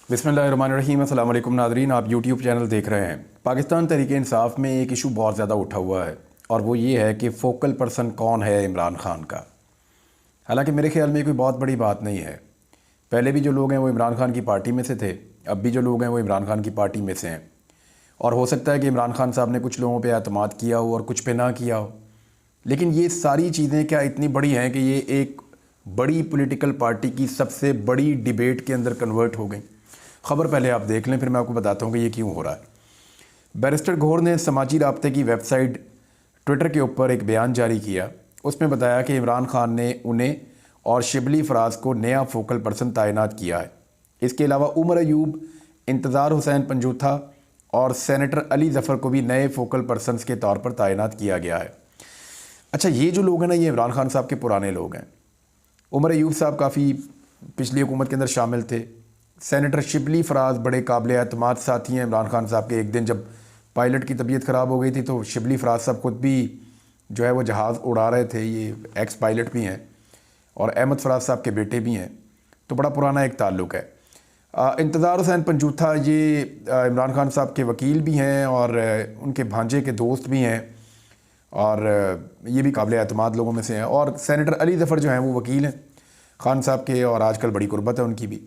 बिस्मिल्लाहिर्रहमानिर्रहीम। अस्सलाम वालेकुम नाज़रीन, आप यूट्यूब चैनल देख रहे हैं। पाकिस्तान तहरीक-ए-इंसाफ में एक इशू बहुत ज़्यादा उठा हुआ है और वो ये है कि फ़ोकल पर्सन कौन है इमरान ख़ान का। हालांकि मेरे ख्याल में कोई बहुत बड़ी बात नहीं है। पहले भी जो लोग हैं वो इमरान ख़ान की पार्टी में से थे, अब भी जो लोग हैं वो इमरान ख़ान की पार्टी में से हैं। और हो सकता है कि इमरान ख़ान साहब ने कुछ लोगों पर एतमाद किया हो और कुछ पे ना किया हो, लेकिन ये सारी चीज़ें क्या इतनी बड़ी हैं कि ये एक बड़ी पॉलिटिकल पार्टी की सबसे बड़ी डिबेट के अंदर कन्वर्ट हो गई। ख़बर पहले आप देख लें, फिर मैं आपको बताता हूँ कि ये क्यों हो रहा है। बैरिस्टर गौहर ने समाजी राब्ते की वेबसाइट ट्विटर के ऊपर एक बयान जारी किया। उसमें बताया कि इमरान ख़ान ने उन्हें और शिबली फराज को नया फोकल पर्सन तैनात किया है। इसके अलावा उमर अयूब, इंतज़ार हुसैन पंजूथा और सेनेटर अली ज़फ़र को भी नए फोकल पर्सनस के तौर पर तैनात किया गया है। अच्छा, ये जो लोग हैं ना, ये इमरान ख़ान साहब के पुराने लोग हैं। उमर अयूब साहब काफ़ी पिछली हुकूमत के अंदर शामिल थे। सेनेटर शिबली फराज बड़े काबिल एतमाद साथी हैं इमरान ख़ान साहब के। एक दिन जब पायलट की तबीयत ख़राब हो गई थी तो शिबली फराज साहब खुद भी जो है वो जहाज़ उड़ा रहे थे। ये एक्स पायलट भी हैं और अहमद फराज साहब के बेटे भी हैं, तो बड़ा पुराना एक ताल्लुक़ है। इंतज़ार हुसैन पंजूथा ये इमरान ख़ान साहब के वकील भी हैं और उनके भांजे के दोस्त भी हैं और ये भी काबिल एतमाद लोगों में से हैं। और सेनेटर अली ज़फ़र जो हैं वो वकील हैं ख़ान साहब के और आजकल बड़ी कुर्बत है उनकी भी।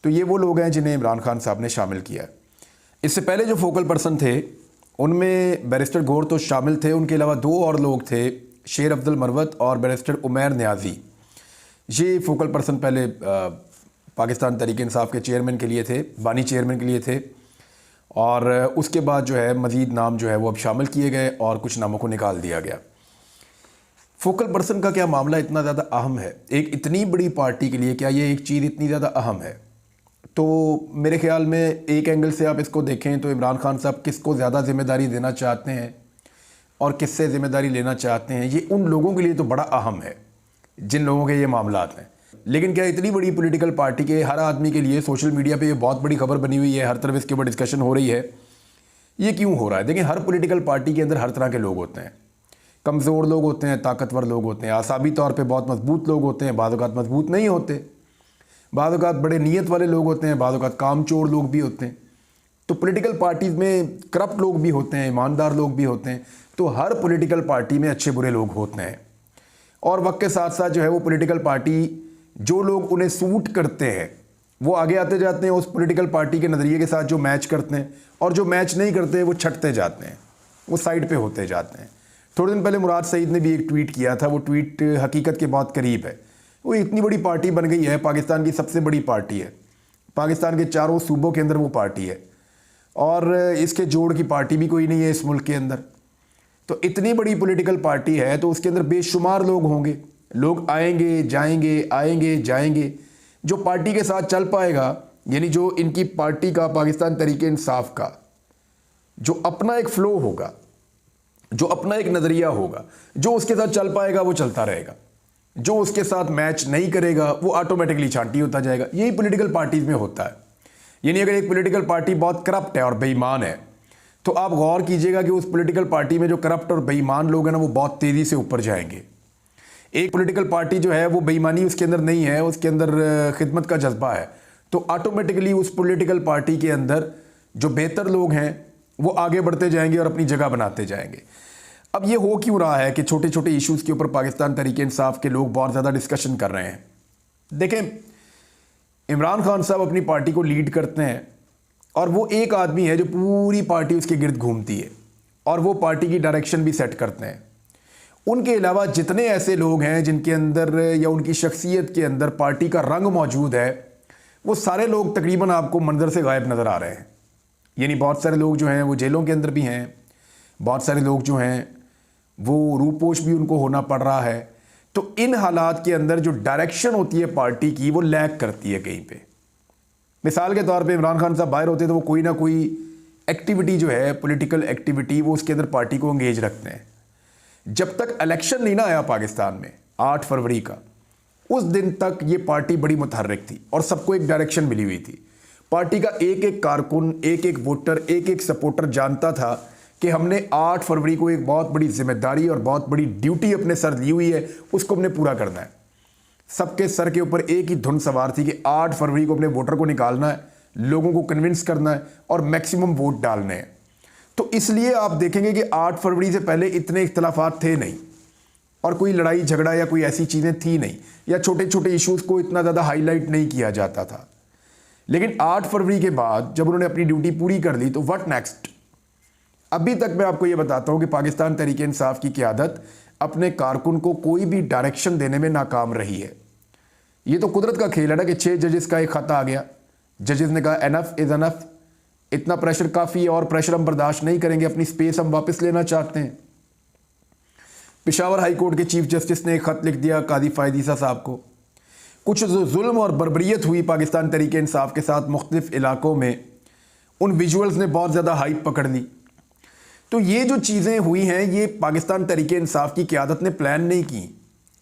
तो ये वो लोग हैं जिन्हें इमरान ख़ान साहब ने शामिल किया है। इससे पहले जो फोकल पर्सन थे उनमें बैरिस्टर गौहर तो शामिल थे, उनके अलावा दो और लोग थे, शेर अब्दुल मरवत और बैरिस्टर उमैर न्याजी। ये फोकल पर्सन पहले पाकिस्तान तहरीक-ए-इंसाफ के चेयरमैन के लिए थे, बानी चेयरमैन के लिए थे, और उसके बाद जो है मज़ीद नाम जो है वो अब शामिल किए गए और कुछ नामों को निकाल दिया गया। फोकल पर्सन का क्या मामला इतना ज़्यादा अहम है एक इतनी बड़ी पार्टी के लिए? क्या ये एक चीज़ इतनी ज़्यादा अहम है? तो मेरे ख़्याल में एक एंगल से आप इसको देखें तो इमरान ख़ान साहब किसको ज़्यादा ज़िम्मेदारी देना चाहते हैं और किससे ज़िम्मेदारी लेना चाहते हैं, ये उन लोगों के लिए तो बड़ा अहम है जिन लोगों के ये मामलात हैं। लेकिन क्या इतनी बड़ी पॉलिटिकल पार्टी के हर आदमी के लिए सोशल मीडिया पे ये बहुत बड़ी खबर बनी हुई है, हर तरफ इसके ऊपर डिस्कशन हो रही है, ये क्यों हो रहा है? देखिए, हर पॉलिटिकल पार्टी के अंदर हर तरह के लोग होते हैं। कमज़ोर लोग होते हैं, ताकतवर लोग होते हैं, आसाबी तौर पे बहुत मजबूत लोग होते हैं, बाद औक़ात मजबूत नहीं होते, बाद औक़ात बड़े नीयत वाले लोग होते हैं, बाद औक़ात कामचोर लोग भी होते हैं। तो पॉलिटिकल पार्टीज़ में करप्ट लोग भी होते हैं, ईमानदार लोग भी होते हैं। तो हर पॉलिटिकल पार्टी में अच्छे बुरे लोग होते हैं और वक्त के साथ साथ जो है वो पॉलिटिकल पार्टी जो लोग उन्हें सूट करते हैं वो आगे आते जाते हैं उस पॉलिटिकल पार्टी के नज़रिए के साथ जो मैच करते हैं, और जो मैच नहीं करते वो छटते जाते हैं, वो साइड पे होते जाते हैं। थोड़े दिन पहले मुराद सईद ने भी एक ट्वीट किया था, वो ट्वीट हकीकत के बहुत करीब है। वो इतनी बड़ी पार्टी बन गई है, पाकिस्तान की सबसे बड़ी पार्टी है, पाकिस्तान के चारों सूबों के अंदर वो पार्टी है और इसके जोड़ की पार्टी भी कोई नहीं है इस मुल्क के अंदर। तो इतनी बड़ी पॉलिटिकल पार्टी है तो उसके अंदर बेशुमार लोग होंगे, लोग आएंगे जाएंगे, आएंगे जाएंगे। जो पार्टी के साथ चल पाएगा, यानी जो इनकी पार्टी का, पाकिस्तान तहरीक-ए-इंसाफ का जो अपना एक फ़्लो होगा, जो अपना एक नज़रिया होगा, जो उसके साथ चल पाएगा वो चलता रहेगा, जो उसके साथ मैच नहीं करेगा वो ऑटोमेटिकली छांटी होता जाएगा। यही पॉलिटिकल पार्टीज़ में होता है। यानी अगर एक पॉलिटिकल पार्टी बहुत करप्ट है और बेईमान है तो आप गौर कीजिएगा कि उस पॉलिटिकल पार्टी में जो करप्ट और बेईमान लोग हैं ना, वो बहुत तेज़ी से ऊपर जाएंगे। एक पॉलिटिकल पार्टी जो है वो बेईमानी उसके अंदर नहीं है, उसके अंदर खिदमत का जज्बा है, तो ऑटोमेटिकली उस पॉलिटिकल पार्टी के अंदर जो बेहतर लोग हैं वो आगे बढ़ते जाएंगे और अपनी जगह बनाते जाएंगे। अब ये हो क्यों रहा है कि छोटे छोटे इश्यूज़ के ऊपर पाकिस्तान तहरीक-ए-इंसाफ के लोग बहुत ज़्यादा डिस्कशन कर रहे हैं? देखें, इमरान ख़ान साहब अपनी पार्टी को लीड करते हैं और वो एक आदमी है जो पूरी पार्टी उसके गिर्द घूमती है और वो पार्टी की डायरेक्शन भी सेट करते हैं। उनके अलावा जितने ऐसे लोग हैं जिनके अंदर या उनकी शख्सियत के अंदर पार्टी का रंग मौजूद है, वो सारे लोग तकरीबन आपको मंजर से गायब नज़र आ रहे हैं। यानी बहुत सारे लोग जो हैं वो जेलों के अंदर भी हैं, बहुत सारे लोग जो हैं वो रूपोश भी उनको होना पड़ रहा है। तो इन हालात के अंदर जो डायरेक्शन होती है पार्टी की वो लैग करती है कहीं पे। मिसाल के तौर पे इमरान खान साहब बाहर होते तो वो कोई ना कोई एक्टिविटी जो है, पॉलिटिकल एक्टिविटी, वो उसके अंदर पार्टी को एंगेज रखते हैं। जब तक इलेक्शन नहीं ना आया पाकिस्तान में 8 फरवरी का, उस दिन तक ये पार्टी बड़ी मुतहर्रिक थी और सबको एक डायरेक्शन मिली हुई थी। पार्टी का एक एक कारकुन, एक एक वोटर, एक एक सपोर्टर जानता था कि हमने 8 फरवरी को एक बहुत बड़ी जिम्मेदारी और बहुत बड़ी ड्यूटी अपने सर ली हुई है, उसको हमने पूरा करना है। सबके सर के ऊपर एक ही धुन सवार थी कि 8 फरवरी को अपने वोटर को निकालना है, लोगों को कन्विंस करना है और मैक्सिमम वोट डालने हैं। तो इसलिए आप देखेंगे कि 8 फरवरी से पहले इतने इख्तलाफात थे नहीं और कोई लड़ाई झगड़ा या कोई ऐसी चीज़ें थी नहीं, या छोटे छोटे इश्यूज़ को इतना ज़्यादा हाईलाइट नहीं किया जाता था। लेकिन 8 फरवरी के बाद जब उन्होंने अपनी ड्यूटी पूरी कर ली तो व्हाट नेक्स्ट। अभी तक मैं आपको ये बताता हूँ कि पाकिस्तान तहरीक इंसाफ की क़यादत अपने कारकुन को कोई भी डायरेक्शन देने में नाकाम रही है। ये तो कुदरत का खेल है ना कि 6 जजेस का एक ख़त आ गया, जजेस ने कहा एनफ इज़ एनफ, इतना प्रेशर काफ़ी है और प्रेशर हम बर्दाश्त नहीं करेंगे, अपनी स्पेस हम वापस लेना चाहते हैं। पेशावर हाई कोर्ट के चीफ जस्टिस ने एक ख़त लिख दिया कादी फ़ायद ईसा साहब को। कुछ जो जुल्म और बर्बरियत हुई पाकिस्तान तहरीक इंसाफ के साथ मुख्तलिफ इलाकों में, उन विजुअल्स ने बहुत ज़्यादा हाइप पकड़ ली। तो ये जो चीज़ें हुई हैं ये पाकिस्तान तहरीक इंसाफ की क़यादत ने प्लान नहीं की,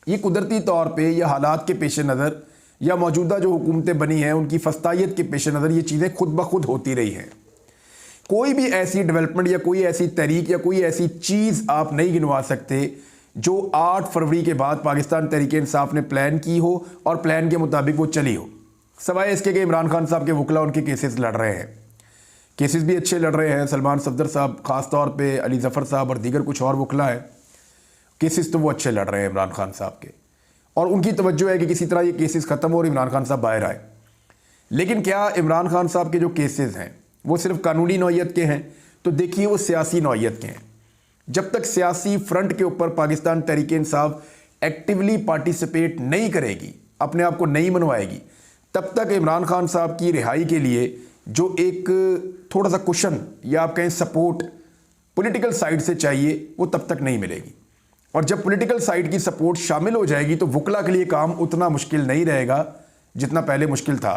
ये कुदरती तौर पे या हालात के पेश नज़र या मौजूदा जो हुकूमतें बनी हैं उनकी फस्तायत के पेश नज़र ये चीज़ें खुद ब खुद होती रही हैं। कोई भी ऐसी डेवलपमेंट या कोई ऐसी तहरीक या कोई ऐसी चीज़ आप नहीं गिनवा सकते जो 8 फरवरी के बाद पाकिस्तान तहरीक इंसाफ ने प्लान की हो और प्लान के मुताबिक वो चली हो, सवाए इसके कि इमरान खान साहब के वकला उनके केसेस लड़ रहे हैं। केसेस भी अच्छे लड़ रहे हैं, सलमान सफदर साहब ख़ास तौर पे, अली ज़फ़र साहब और दीगर कुछ और वकला हैं, केसेस तो वो अच्छे लड़ रहे हैं इमरान खान साहब के, और उनकी तवज्जो है कि किसी तरह ये केसेस ख़त्म हो और इमरान खान साहब बाहर आए। लेकिन क्या इमरान खान साहब के जो केसेस हैं वो सिर्फ कानूनी नौइयत के हैं? तो देखिए वो सियासी नौइयत के हैं। जब तक सियासी फ्रंट के ऊपर पाकिस्तान तहरीक इंसाफ एक्टिवली पार्टिसिपेट नहीं करेगी, अपने आप को नहीं मनवाएगी, तब तक इमरान खान साहब की रिहाई के लिए जो एक थोड़ा सा कुशन या आप कहें सपोर्ट पॉलिटिकल साइड से चाहिए वो तब तक नहीं मिलेगी। और जब पॉलिटिकल साइड की सपोर्ट शामिल हो जाएगी तो वकला के लिए काम उतना मुश्किल नहीं रहेगा जितना पहले मुश्किल था।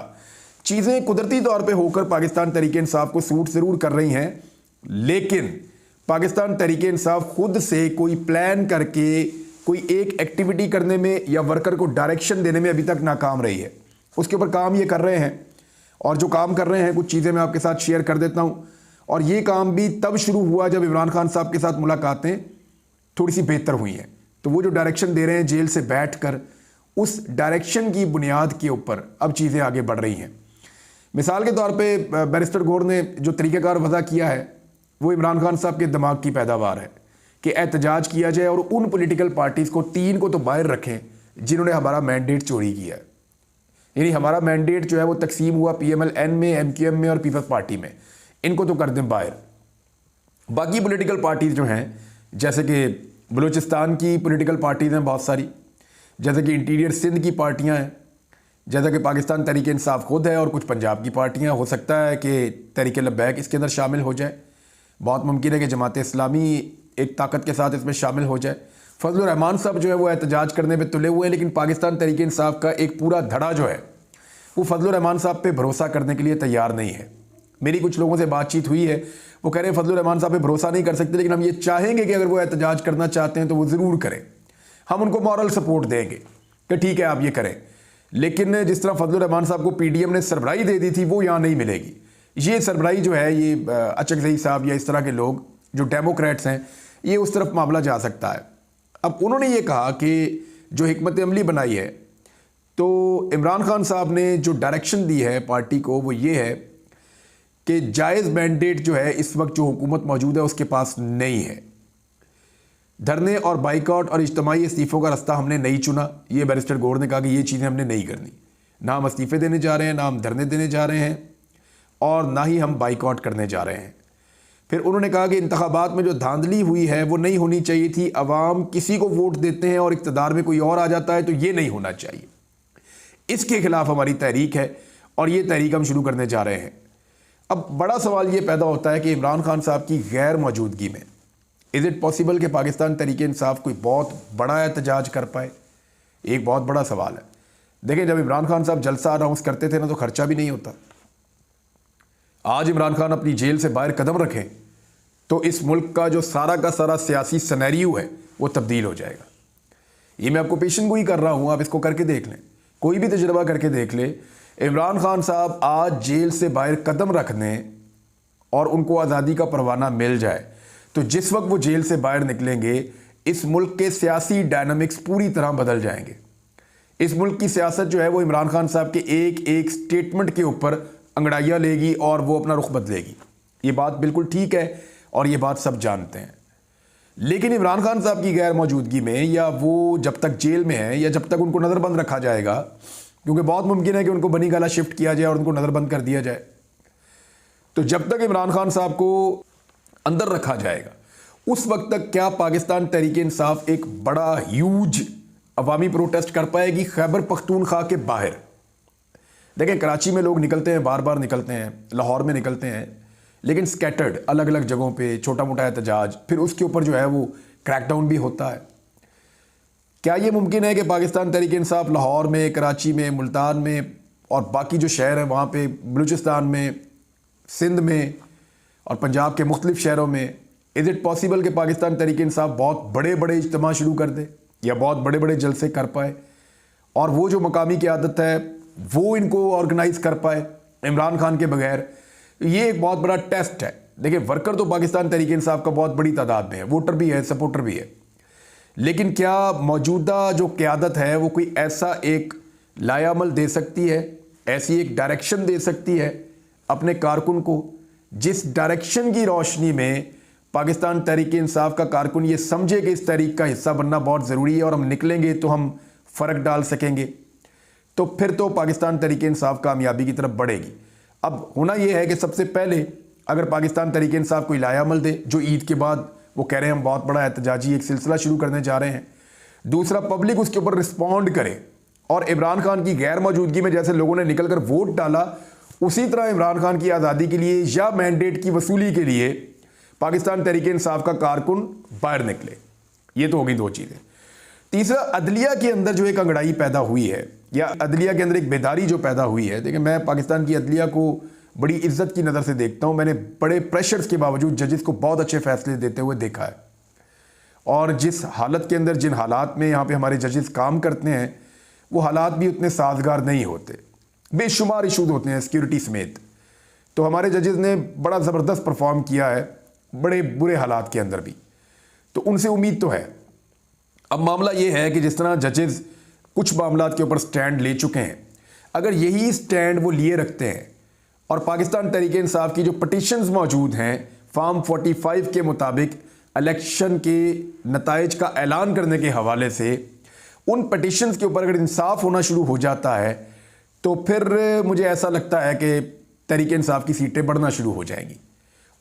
चीज़ें कुदरती तौर पे होकर पाकिस्तान तहरीक इंसाफ को सूट ज़रूर कर रही हैं, लेकिन पाकिस्तान तहरीक इंसाफ खुद से कोई प्लान करके कोई एक एक्टिविटी करने में या वर्कर को डायरेक्शन देने में अभी तक नाकाम रही है। उसके ऊपर काम ये कर रहे हैं, और जो काम कर रहे हैं कुछ चीज़ें मैं आपके साथ शेयर कर देता हूँ। और ये काम भी तब शुरू हुआ जब इमरान खान साहब के साथ मुलाकातें थोड़ी सी बेहतर हुई हैं। तो वो जो डायरेक्शन दे रहे हैं जेल से बैठकर, उस डायरेक्शन की बुनियाद के ऊपर अब चीज़ें आगे बढ़ रही हैं। मिसाल के तौर पे बैरिस्टर गौर ने जो तरीक़ाकार वज़ा किया है वो इमरान खान साहब के दिमाग की पैदावार है कि एहतजाज किया जाए और उन पॉलिटिकल पार्टीज़ को 3 को तो बाहर रखें जिन्होंने हमारा मैंडेट चोरी किया है। यानी हमारा मैंडेट जो है वो तकसीम हुआ PMLN में, MQM में और पीपल्स पार्टी में, इनको तो कर दें बाहर। बाकी पॉलिटिकल पार्टीज़ जो हैं, जैसे कि बलूचिस्तान की पॉलिटिकल पार्टीज़ हैं बहुत सारी, जैसे कि इंटीरियर सिंध की पार्टियां हैं, जैसा कि पाकिस्तान तहरीक इंसाफ खुद है, और कुछ पंजाब की पार्टियां, हो सकता है कि तहरीक लब्बैक इसके अंदर शामिल हो जाए। बहुत मुमकिन है कि जमात इस्लामी एक ताकत के साथ इसमें शामिल हो जाए। फजलुर रहमान साहब जो है वो एहतजाज करने पे तुले हुए हैं, लेकिन पाकिस्तान तहरीक इंसाफ का एक पूरा धड़ा जो है वो फजलुर रहमान साहब पे भरोसा करने के लिए तैयार नहीं है। मेरी कुछ लोगों से बातचीत हुई है, वो कह रहे हैं फजलुर रहमान साहब पे भरोसा नहीं कर सकते, लेकिन हम ये चाहेंगे कि अगर वो एहतजाज करना चाहते हैं तो वो ज़रूर करें, हम उनको मॉरल सपोर्ट देंगे कि ठीक है आप ये करें। लेकिन जिस तरह फजलुर रहमान साहब को PDM ने सरबराही दे दी थी वो यहाँ नहीं मिलेगी। ये सरबराही जो है ये अचकज़ई साहब या इस तरह के लोग जो डेमोक्रेट्स हैं, ये उस तरफ मामला जा सकता है। अब उन्होंने ये कहा कि जो हिकमत अमली बनाई है, तो इमरान खान साहब ने जो डायरेक्शन दी है पार्टी को वो ये है कि जायज़ मैंडेट जो है इस वक्त जो हुकूमत मौजूद है उसके पास नहीं है। धरने और बाइकआउट और इज्तिमाई इस्तीफ़ों का रास्ता हमने नहीं चुना। ये बैरिस्टर गौर ने कहा कि ये चीज़ें हमने नहीं करनी, ना हम इस्तीफ़े देने जा रहे हैं, ना हम धरने देने जा रहे हैं, और ना ही हम बाइकआउट करने जा रहे हैं। फिर उन्होंने कहा कि इंतखाबात में जो धांधली हुई है वो नहीं होनी चाहिए थी। अवाम किसी को वोट देते हैं और इक़्तिदार में कोई और आ जाता है, तो ये नहीं होना चाहिए। इसके खिलाफ हमारी तहरीक है और ये तहरीक हम शुरू करने जा रहे हैं। अब बड़ा सवाल ये पैदा होता है कि इमरान खान साहब की गैर मौजूदगी में इज़ इट पॉसिबल कि पाकिस्तान तहरीक इंसाफ कोई बहुत बड़ा एहतजाज कर पाए? एक बहुत बड़ा सवाल है। देखें, जब इमरान खान साहब जलसा अनाउंस करते थे ना तो खर्चा भी नहीं होता। आज इमरान खान अपनी जेल से बाहर कदम रखें तो इस मुल्क का जो सारा का सारा सियासी सिनेरियो है वो तब्दील हो जाएगा। ये मैं आपको पेशन गोई कर रहा हूँ, आप इसको करके देख लें, कोई भी तजुर्बा करके देख ले। इमरान खान साहब आज जेल से बाहर कदम रख दें और उनको आज़ादी का परवाना मिल जाए, तो जिस वक्त वो जेल से बाहर निकलेंगे इस मुल्क के सियासी डायनामिक्स पूरी तरह बदल जाएंगे। इस मुल्क की सियासत जो है वो इमरान खान साहब के एक एक स्टेटमेंट के ऊपर अंगड़ाइयाँ लेगी और वो अपना रुख बदलेगी। ये बात बिल्कुल ठीक है और ये बात सब जानते हैं। लेकिन इमरान खान साहब की गैर मौजूदगी में, या वो जब तक जेल में है या जब तक उनको नज़रबंद रखा जाएगा, क्योंकि बहुत मुमकिन है कि उनको बनी गाला शिफ्ट किया जाए और उनको नज़रबंद कर दिया जाए, तो जब तक इमरान खान साहब को अंदर रखा जाएगा उस वक्त तक क्या पाकिस्तान तहरीक इंसाफ एक बड़ा ह्यूज अवामी प्रोटेस्ट कर पाएगी खैबर पख्तूनख्वा के बाहर? देखें, कराची में लोग निकलते हैं, बार बार निकलते हैं, लाहौर में निकलते हैं, लेकिन स्कैटर्ड अलग अलग जगहों पे छोटा मोटा एहतजाज, फिर उसके ऊपर जो है वो क्रैकडाउन भी होता है। क्या ये मुमकिन है कि पाकिस्तान तहरीक इंसाफ लाहौर में, कराची में, मुल्तान में और बाकी जो शहर हैं वहाँ पे, बलूचिस्तान में, सिंध में और पंजाब के मुख्तलिफ शहरों में, इज़ इट पॉसिबल कि पाकिस्तान तहरीक इंसाफ बहुत बड़े बड़े इज्तिमा शुरू कर दे या बहुत बड़े बड़े जलसे कर पाए और वो जो मकामी क़यादत है वो इनको ऑर्गेनाइज कर पाए इमरान खान के बगैर? ये एक बहुत बड़ा टेस्ट है। देखिए, वर्कर तो पाकिस्तान तहरीक इंसाफ का बहुत बड़ी तादाद में है, वोटर भी है, सपोर्टर भी है, लेकिन क्या मौजूदा जो क़यादत है वो कोई ऐसा एक लायामल दे सकती है, ऐसी एक डायरेक्शन दे सकती है अपने कारकुन को, जिस डायरेक्शन की रोशनी में पाकिस्तान तहरीक इंसाफ का कारकुन ये समझे कि इस तहरीक का हिस्सा बनना बहुत ज़रूरी है और हम निकलेंगे तो हम फ़र्क डाल सकेंगे, तो फिर तो पाकिस्तान तहरीक इंसाफ कामयाबी की तरफ बढ़ेगी। अब होना यह है कि सबसे पहले अगर पाकिस्तान तहरीक इंसाफ कोई लायामल दे, जो ईद के बाद वो कह रहे हैं हम बहुत बड़ा एहतजाजी एक सिलसिला शुरू करने जा रहे हैं, दूसरा पब्लिक उसके ऊपर रिस्पॉन्ड करे और इमरान खान की गैर मौजूदगी में जैसे लोगों ने निकल कर वोट डाला उसी तरह इमरान खान की आज़ादी के लिए या मैंडेट की वसूली के लिए पाकिस्तान तहरीक इंसाफ का कारकुन बाहर निकले। ये तो होगी दो चीज़ें। तीसरा, अदलिया के अंदर जो एक अंगड़ाई पैदा हुई है या अदलिया के अंदर एक बेदारी जो पैदा हुई है, देखिए मैं पाकिस्तान की अदलिया को बड़ी इज्जत की नज़र से देखता हूँ। मैंने बड़े प्रेशर्स के बावजूद जजेस को बहुत अच्छे फैसले देते हुए देखा है और जिस हालत के अंदर, जिन हालात में यहाँ पे हमारे जजेस काम करते हैं वो हालात भी उतने साजगार नहीं होते, बेशुमार इशूज़ होते हैं सिक्योरिटी समेत। तो हमारे जजेस ने बड़ा ज़बरदस्त परफॉर्म किया है बड़े बुरे हालात के अंदर भी, तो उनसे उम्मीद तो है। अब मामला ये है कि जिस तरह जजेस कुछ मामलात के ऊपर स्टैंड ले चुके हैं, अगर यही स्टैंड वो लिए रखते हैं और पाकिस्तान तहरीक इंसाफ की जो पटिशन्स मौजूद हैं फॉर्म 45 के मुताबिक इलेक्शन के नताइज का ऐलान करने के हवाले से, उन पटिशन्स के ऊपर अगर इंसाफ होना शुरू हो जाता है तो फिर मुझे ऐसा लगता है कि तहरीक इंसाफ की सीटें बढ़ना शुरू हो जाएंगी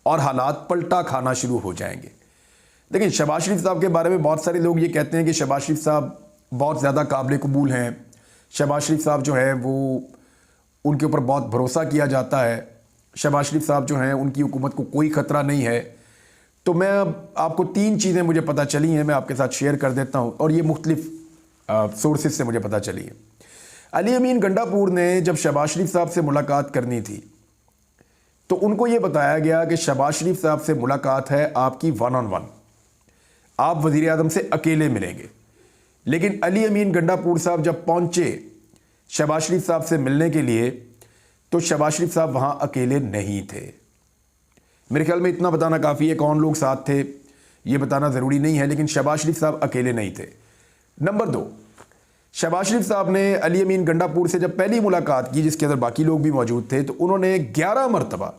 और हालात पलटा खाना शुरू हो जाएंगे। देखिए, शहबाज शरीफ साहब के बारे में बहुत सारे लोग ये कहते हैं कि शहबाज शरीफ साहब बहुत ज़्यादा काबिल कबूल हैं, शहबाज शरीफ साहब जो है वो उनके ऊपर बहुत भरोसा किया जाता है, शहबाज शरीफ साहब जो हैं उनकी हुकूमत को कोई ख़तरा नहीं है। तो मैं आपको 3 चीज़ें मुझे पता चली हैं, मैं आपके साथ शेयर कर देता हूँ और ये मुख्तलिफ सोर्सेज से मुझे पता चली है। अली अमीन गंडापुर ने जब शहबाज शरीफ साहब से मुलाकात करनी थी तो उनको ये बताया गया कि शहबाज शरीफ साहब से मुलाकात है आपकी 1-on-1, आप वज़ीर आज़म से अकेले मिलेंगे। लेकिन अली अमीन गंडापुर साहब जब पहुंचे शहबाज शरीफ साहब से मिलने के लिए तो शहबाज शरीफ साहब वहां अकेले नहीं थे। मेरे ख्याल में इतना बताना काफ़ी है, कौन लोग साथ थे ये बताना ज़रूरी नहीं है, लेकिन शहबाज शरीफ साहब अकेले नहीं थे। नंबर 2, शहबाज शरीफ साहब ने अली अमीन गंडापुर से जब पहली मुलाकात की, जिसके अंदर बाकी लोग भी मौजूद थे, तो उन्होंने 11 मरतबा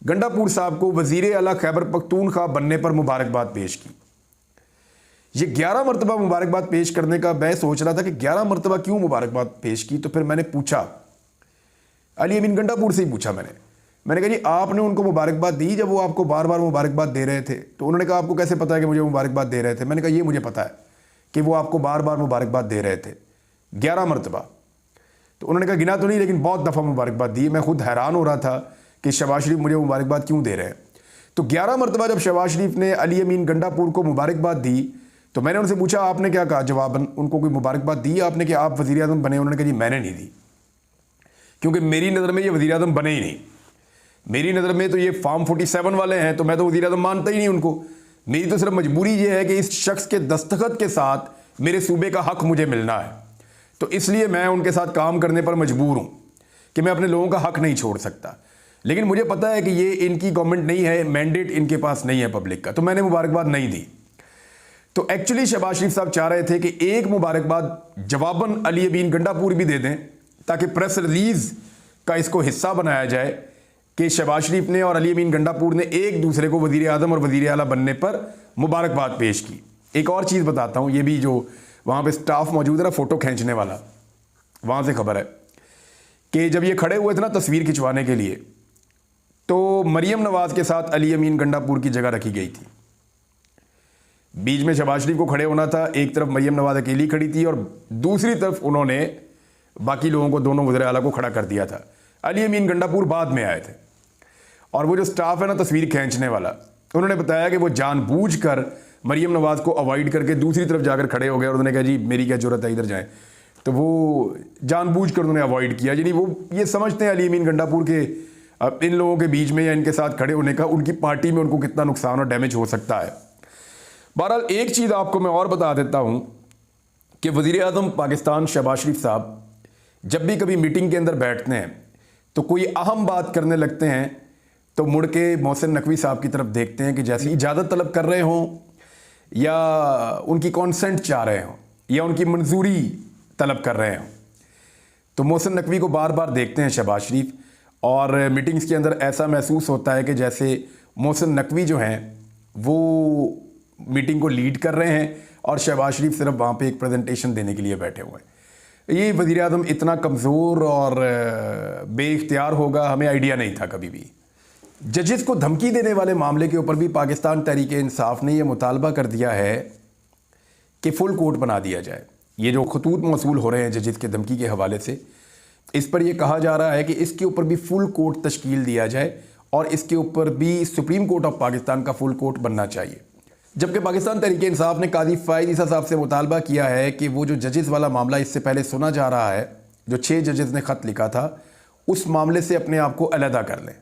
गंडापुर साहब को वज़ीर आला खैबर पख्तूनख्वा बनने पर मुबारकबाद पेश की। ये 11 मरतबा मुबारकबाद पेश करने का मैं सोच रहा था कि 11 मरतबा क्यों मुबारकबाद पेश की, तो फिर मैंने पूछा, अली अमीन गंडापुर से ही पूछा मैंने कहा जी आपने उनको मुबारकबाद दी जब वो आपको बार बार मुबारकबाद दे रहे थे? तो उन्होंने कहा आपको कैसे पता है कि मुझे मुबारकबाद दे रहे थे? मैंने कहा ये मुझे पता है कि वो आपको बार बार मुबारकबाद दे रहे थे 11 मरतबा। तो उन्होंने कहा गिना तो नहीं लेकिन बहुत दफ़ा मुबारकबाद दी। मैं खुद हैरान हो रहा था कि शहबाज शरीफ मुझे मुबारकबाद क्यों दे रहे हैं। तो 11 मरतबा जब शहबाज शरीफ ने अली अमीन गंडापुर को मुबारकबाद दी तो मैंने उनसे पूछा आपने क्या कहा जवाबन, उनको कोई मुबारकबाद दी आपने कि आप वज़ीर आज़म बने? उन्होंने कहा जी मैंने नहीं दी, क्योंकि मेरी नज़र में ये वज़ीर आज़म बने ही नहीं। मेरी नज़र में तो ये फॉर्म 47 वाले हैं, तो मैं तो वज़ीर आज़म मानता ही नहीं उनको। मेरी तो सिर्फ मजबूरी ये है कि इस शख्स के दस्तखत के साथ मेरे सूबे का हक मुझे मिलना है, तो इसलिए मैं उनके साथ काम करने पर मजबूर हूँ कि मैं अपने लोगों का हक नहीं छोड़ सकता। लेकिन मुझे पता है कि ये इनकी गवर्नमेंट नहीं है, मैंडेट इनके पास नहीं है पब्लिक का, तो मैंने मुबारकबाद नहीं दी। तो एक्चुअली शहबाज शरीफ साहब चाह रहे थे कि एक मुबारकबाद जवाबन अली अमीन गंडापुर भी दे दें ताकि प्रेस रिलीज का इसको हिस्सा बनाया जाए कि शहबाज शरीफ ने और अली अमीन गंडापुर ने एक दूसरे को वज़ीर आज़म और वज़ीर आला बनने पर मुबारकबाद पेश की। एक और चीज़ बताता हूँ, ये भी जो वहाँ पे स्टाफ मौजूद है ना फ़ोटो खींचने वाला, वहाँ से खबर है कि जब ये खड़े हुए थे ना तस्वीर खिंचवाने के लिए, तो मरीम नवाज़ के साथ अली अमीन गंडापुर की जगह रखी गई थी। बीच में शहबाज शरीफ को खड़े होना था, एक तरफ मरीम नवाज़ अकेली खड़ी थी और दूसरी तरफ उन्होंने बाकी लोगों को, दोनों वज़ीर आला को खड़ा कर दिया था। अली अमीन गंडापुर बाद में आए थे और वो जो स्टाफ है ना तस्वीर खींचने वाला, उन्होंने बताया कि वो जानबूझकर मरीम नवाज़ को अवॉइड करके दूसरी तरफ जाकर खड़े हो गए और उन्होंने कहा जी मेरी क्या ज़रूरत है इधर जाएं, तो वो जानबूझकर उन्होंने अवॉइड किया। यानी वो ये समझते हैं अली अमीन गंडापुर के इन लोगों के बीच में या इनके साथ खड़े होने का उनकी पार्टी में उनको कितना नुकसान और डैमेज हो सकता है। बहरहाल एक चीज़ आपको मैं और बता देता हूँ कि वज़ीर आज़म पाकिस्तान शहबाज शरीफ साहब जब भी कभी मीटिंग के अंदर बैठते हैं तो कोई अहम बात करने लगते हैं तो मुड़ के मोहसिन नकवी साहब की तरफ देखते हैं कि जैसे इजाज़त तलब कर रहे हों या उनकी कॉन्सेंट चाह रहे हों या उनकी मंजूरी तलब कर रहे हों। तो मोहसिन नकवी को बार बार देखते हैं शहबाज शरीफ और मीटिंग्स के अंदर ऐसा महसूस होता है कि जैसे मोहसिन नकवी जो हैं वो मीटिंग को लीड कर रहे हैं और शहबाज शरीफ सिर्फ वहाँ पे एक प्रेजेंटेशन देने के लिए बैठे हुए हैं। ये वज़ीर आज़म इतना कमज़ोर और बेइख्तियार होगा हमें आइडिया नहीं था कभी भी। जजेस को धमकी देने वाले मामले के ऊपर भी पाकिस्तान तहरीक इंसाफ ने यह मुतालबा कर दिया है कि फुल कोर्ट बना दिया जाए। ये जो खतूत मौसूल हो रहे हैं जजेस के धमकी के हवाले से, इस पर यह कहा जा रहा है कि इसके ऊपर भी फुल कोर्ट तश्कील दिया जाए और इसके ऊपर भी सुप्रीम कोर्ट ऑफ पाकिस्तान का फुल कोर्ट बनना चाहिए। जबकि पाकिस्तान तहरीक इंसाफ ने कादी फ़ाइज़ ईसा साहब से मुतालबा किया है कि वो जो जजेस वाला मामला इससे पहले सुना जा रहा है, जो 6 जजेस ने ख़त लिखा था, उस मामले से अपने आप को अलहदा कर लें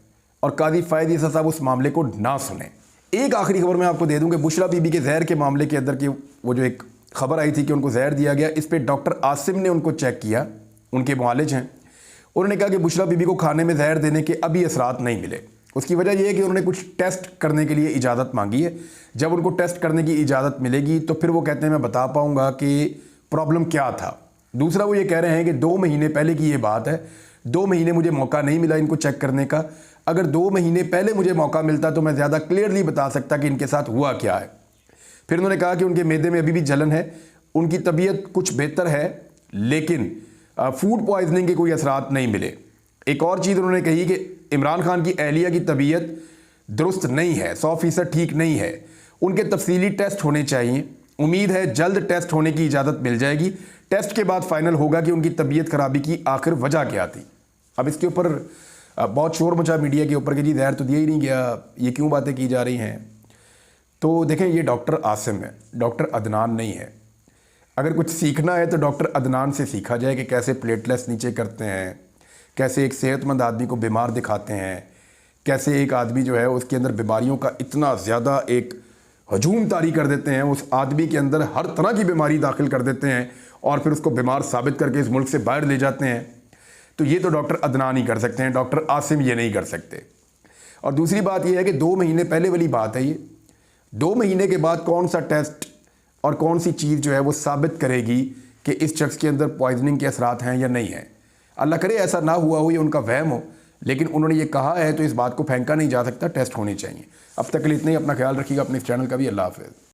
और कादी फ़ाइज़ ईसा साहब उस मामले को ना सुने। एक आखिरी खबर मैं आपको दे दूं कि बुशरा बीबी के जहर के मामले के अंदर की वो जो एक खबर आई थी कि उनको जहर दिया गया, इस पर डॉक्टर आसिम ने उनको चेक किया, उनके मुआलिज हैं। उन्होंने कहा कि बुशरा बीबी को खाने में जहर देने के अभी असरात नहीं मिले। उसकी वजह यह है कि उन्होंने कुछ टेस्ट करने के लिए इजाज़त मांगी है। जब उनको टेस्ट करने की इजाज़त मिलेगी तो फिर वो कहते हैं मैं बता पाऊँगा कि प्रॉब्लम क्या था। दूसरा वो ये कह रहे हैं कि 2 महीने पहले की ये बात है, 2 महीने मुझे मौका नहीं मिला इनको चेक करने का। अगर 2 महीने पहले मुझे मौका मिलता तो मैं ज़्यादा क्लियरली बता सकता कि इनके साथ हुआ क्या है। फिर उन्होंने कहा कि उनके मैदे में अभी भी जलन है, उनकी तबीयत कुछ बेहतर है, लेकिन फूड पॉइजनिंग के कोई असरात नहीं मिले। एक और चीज़ उन्होंने कही कि इमरान खान की अहलिया की तबीयत दुरुस्त नहीं है, 100% ठीक नहीं है, उनके तफसीली टेस्ट होने चाहिए। उम्मीद है जल्द टेस्ट होने की इजाज़त मिल जाएगी। टेस्ट के बाद फाइनल होगा कि उनकी तबीयत खराबी की आखिर वजह क्या थी। अब इसके ऊपर बहुत शोर मचा मीडिया के ऊपर कि जी जहर तो दिया ही नहीं गया, ये क्यों बातें की जा रही हैं। तो देखें, ये डॉक्टर आसिम है, डॉक्टर अदनान नहीं है। अगर कुछ सीखना है तो डॉक्टर अदनान से सीखा जाए कि कैसे प्लेटलेट्स नीचे करते हैं, कैसे एक सेहतमंद आदमी को बीमार दिखाते हैं, कैसे एक आदमी जो है उसके अंदर बीमारियों का इतना ज़्यादा एक हजूम तारी कर देते हैं, उस आदमी के अंदर हर तरह की बीमारी दाखिल कर देते हैं और फिर उसको बीमार साबित करके इस मुल्क से बाहर ले जाते हैं। तो ये तो डॉक्टर अदनान ही कर सकते हैं, डॉक्टर आसिम ये नहीं कर सकते। और दूसरी बात ये है कि 2 महीने पहले वाली बात है ये। 2 महीने के बाद कौन सा टेस्ट और कौन सी चीज़ जो है वो साबित करेगी कि इस शख्स के अंदर पॉइजनिंग के असरात हैं या नहीं है। अल्लाह करे ऐसा ना हुआ हो, ये उनका वहम हो, लेकिन उन्होंने ये कहा है तो इस बात को फेंका नहीं जा सकता, टेस्ट होने चाहिए। अब तक के लिए इतना ही। अपना ख्याल रखिएगा, अपने इस चैनल का भी। अल्लाह हाफ़िज़।